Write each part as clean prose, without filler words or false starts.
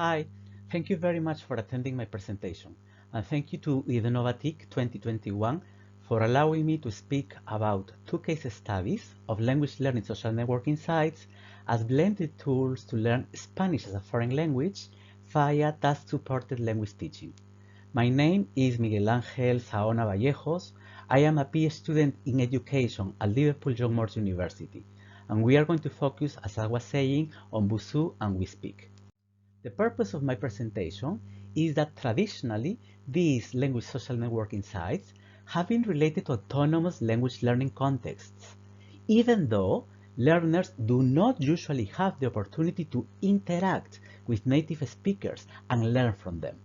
Hi, thank you very much for attending my presentation, and thank you to Edunovatic2021 for allowing me to speak about two case studies of language learning social networking sites as blended tools to learn Spanish as a foreign language via task-supported language teaching. My name is Miguel Ángel Saona Vallejos. I am a PhD student in education at Liverpool John Moores University, and we are going to focus, as I was saying, on Busuu and Wespeke. The purpose of my presentation is that traditionally these language social networking sites have been related to autonomous language learning contexts, even though learners do not usually have the opportunity to interact with native speakers and learn from them.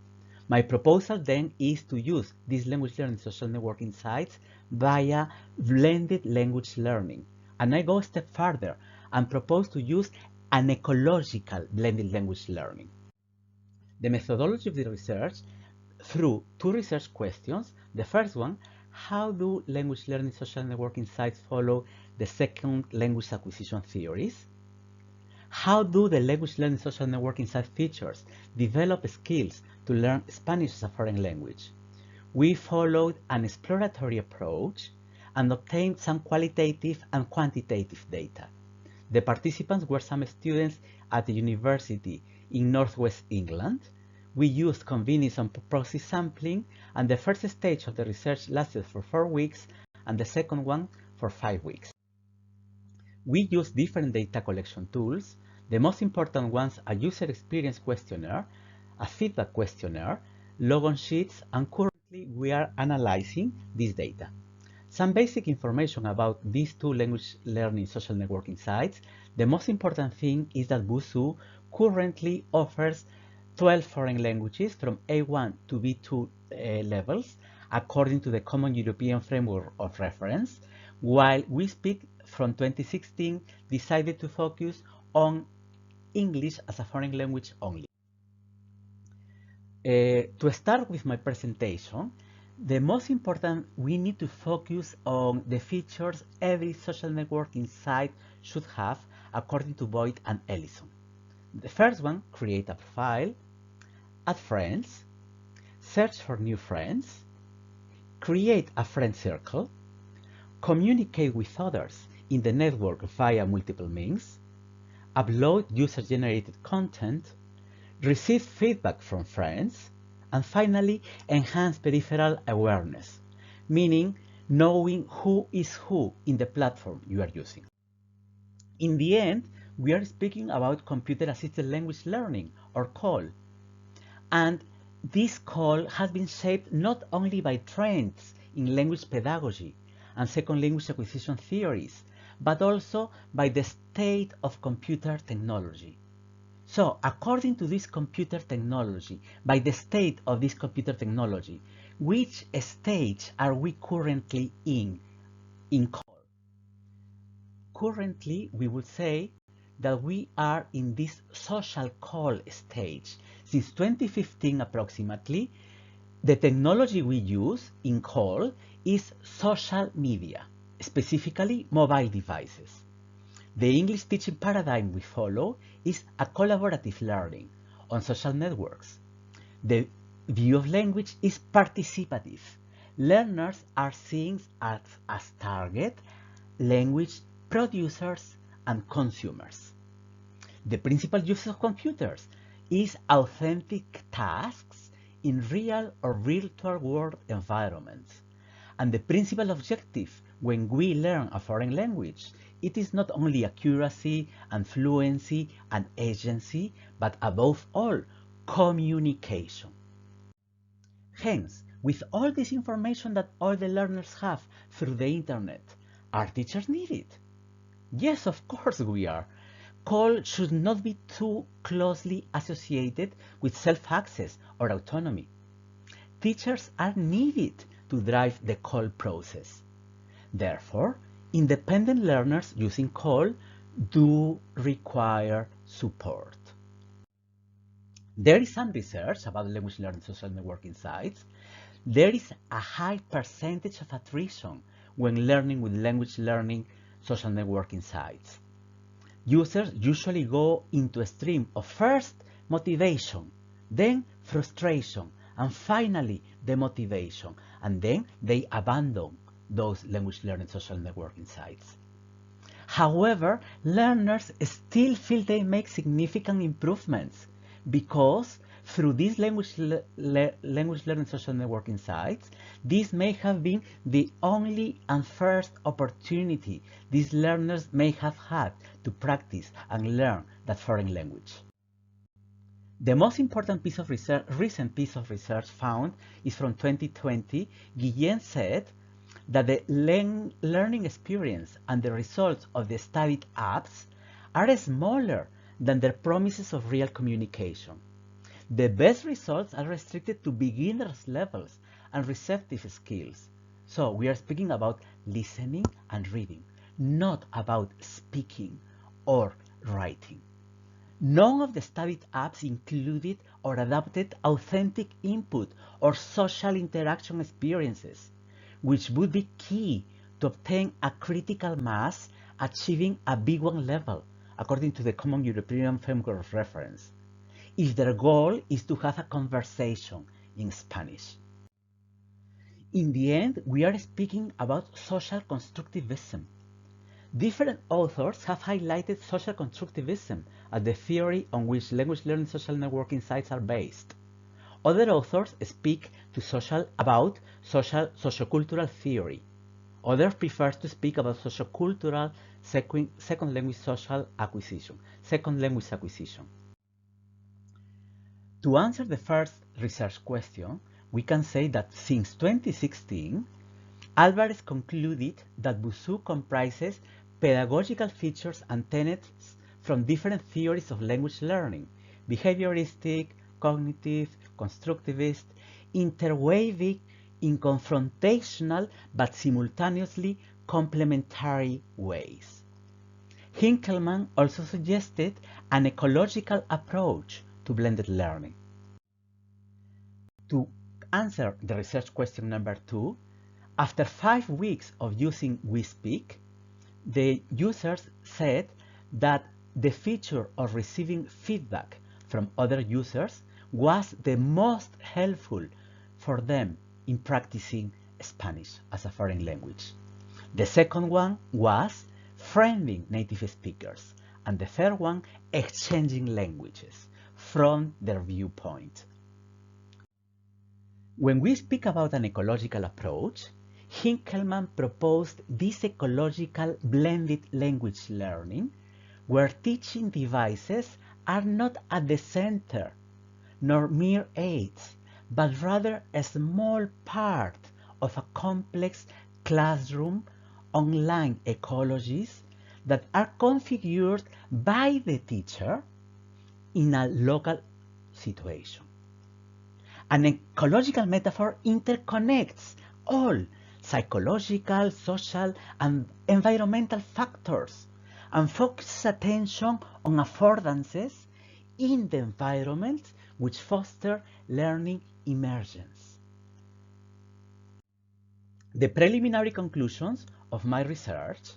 My proposal then is to use these language learning social networking sites via blended language learning. And I go a step further and propose to use an ecological blended language learning. The methodology of the research through two research questions. The first one, how do language learning social networking sites follow the second language acquisition theories? How do the language learning social networking site features develop skills to learn Spanish as a foreign language? We followed an exploratory approach and obtained some qualitative and quantitative data. The participants were some students at the university in Northwest England. We used convenience and proxy sampling, and the first stage of the research lasted for 4 weeks, and the second one for 5 weeks. We used different data collection tools. The most important ones are user experience questionnaire, a feedback questionnaire, logon sheets, and currently we are analyzing this data. Some basic information about these two language learning social networking sites. The most important thing is that Busuu currently offers 12 foreign languages from A1 to B2 levels, according to the Common European Framework of Reference, while Wespeke from 2016 decided to focus on English as a foreign language only. To start with my presentation, the most important, we need to focus on the features every social networking site should have according to Boyd and Ellison. The first one, create a profile, add friends, search for new friends, create a friend circle, communicate with others in the network via multiple means, upload user-generated content, receive feedback from friends, and finally, enhance peripheral awareness, meaning knowing who is who in the platform you are using. In the end, we are speaking about computer-assisted language learning, or CALL. And this CALL has been shaped not only by trends in language pedagogy and second language acquisition theories, but also by the state of computer technology. So, according to this computer technology, by the state of this computer technology, which stage are we currently in CALL? Currently, we would say that we are in this social call stage. Since 2015 approximately, the technology we use in CALL is social media, specifically mobile devices. The English teaching paradigm we follow is a collaborative learning on social networks. The view of language is participative. Learners are seen as target language producers and consumers. The principal use of computers is authentic tasks in real or virtual world environments. And the principal objective when we learn a foreign language, it is not only accuracy and fluency and agency, but above all, communication. Hence, with all this information that all the learners have through the internet, are teachers needed? Yes, of course we are. CALL should not be too closely associated with self-access or autonomy. Teachers are needed to drive the CALL process. Therefore, independent learners using CALL do require support. There is some research about language learning social networking sites. There is a high percentage of attrition when learning with language learning social networking sites. Users usually go into a stream of first motivation, then frustration, and finally demotivation, and then they abandon those language learning social networking sites. However, learners still feel they make significant improvements because through these language learning social networking sites, this may have been the only and first opportunity these learners may have had to practice and learn that foreign language. The most important piece of research, recent piece of research found is from 2020. Guillen said that the learning experience and the results of the studied apps are smaller than their promises of real communication. The best results are restricted to beginners levels and receptive skills. So we are speaking about listening and reading, not about speaking or writing. None of the studied apps included or adapted authentic input or social interaction experiences, which would be key to obtain a critical mass achieving a B1 level, according to the Common European Framework of Reference, if their goal is to have a conversation in Spanish. In the end, we are speaking about social constructivism. Different authors have highlighted social constructivism as the theory on which language learning social networking sites are based. Other authors speak about sociocultural theory. Others prefer to speak about sociocultural second language acquisition. To answer the first research question, we can say that since 2016, Alvarez concluded that Busuu comprises pedagogical features and tenets from different theories of language learning, behavioristic, cognitive, constructivist, interweaving in confrontational but simultaneously complementary ways. Hinkelmann also suggested an ecological approach to blended learning. To answer the research question number 2, after 5 weeks of using Wespeke, the users said that the feature of receiving feedback from other users was the most helpful for them in practicing Spanish as a foreign language. The second one was friending native speakers, and the third one, exchanging languages from their viewpoint. When we speak about an ecological approach, Hinkelmann proposed this ecological blended language learning, where teaching devices are not at the center, nor mere aids, but rather a small part of a complex classroom online ecologies that are configured by the teacher in a local situation. An ecological metaphor interconnects all psychological, social, and environmental factors and focuses attention on affordances in the environments which foster learning emergence. The preliminary conclusions of my research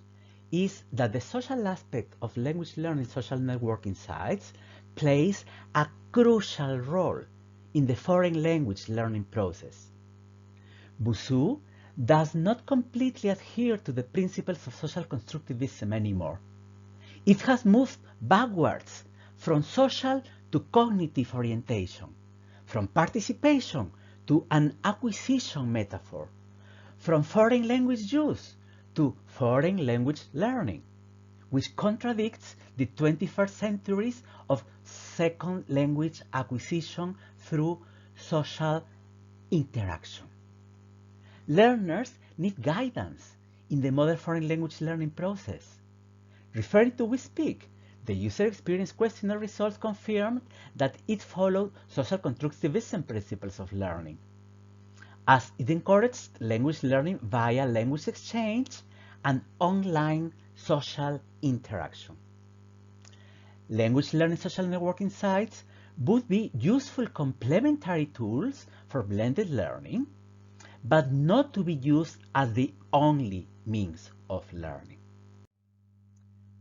is that the social aspect of language learning social networking sites plays a crucial role in the foreign language learning process. Busuu does not completely adhere to the principles of social constructivism anymore. It has moved backwards from social to cognitive orientation, from participation to an acquisition metaphor, from foreign language use to foreign language learning, which contradicts the 21st centuries of second language acquisition through social interaction. Learners need guidance in the modern foreign language learning process. Referring to Wespeke, the user experience questionnaire results confirmed that it followed social constructivism principles of learning, as it encouraged language learning via language exchange and online social interaction. Language learning social networking sites would be useful complementary tools for blended learning, but not to be used as the only means of learning.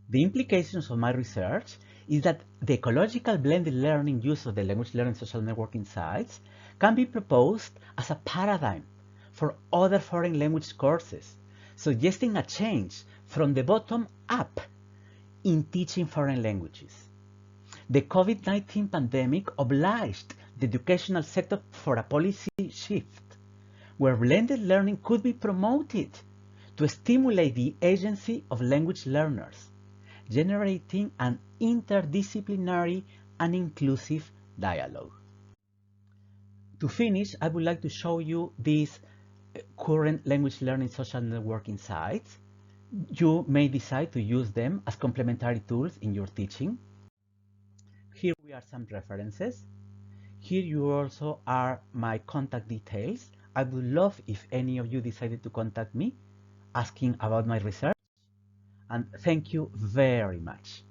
The implications of my research is that the ecological blended learning use of the language learning social networking sites can be proposed as a paradigm for other foreign language courses, suggesting a change from the bottom up in teaching foreign languages. The COVID-19 pandemic obliged the educational sector for a policy shift, where blended learning could be promoted to stimulate the agency of language learners, generating an interdisciplinary and inclusive dialogue. To finish, I would like to show you these current language learning social networking sites. You may decide to use them as complementary tools in your teaching. Here we are some references. Here you also are my contact details. I would love if any of you decided to contact me asking about my research. And thank you very much.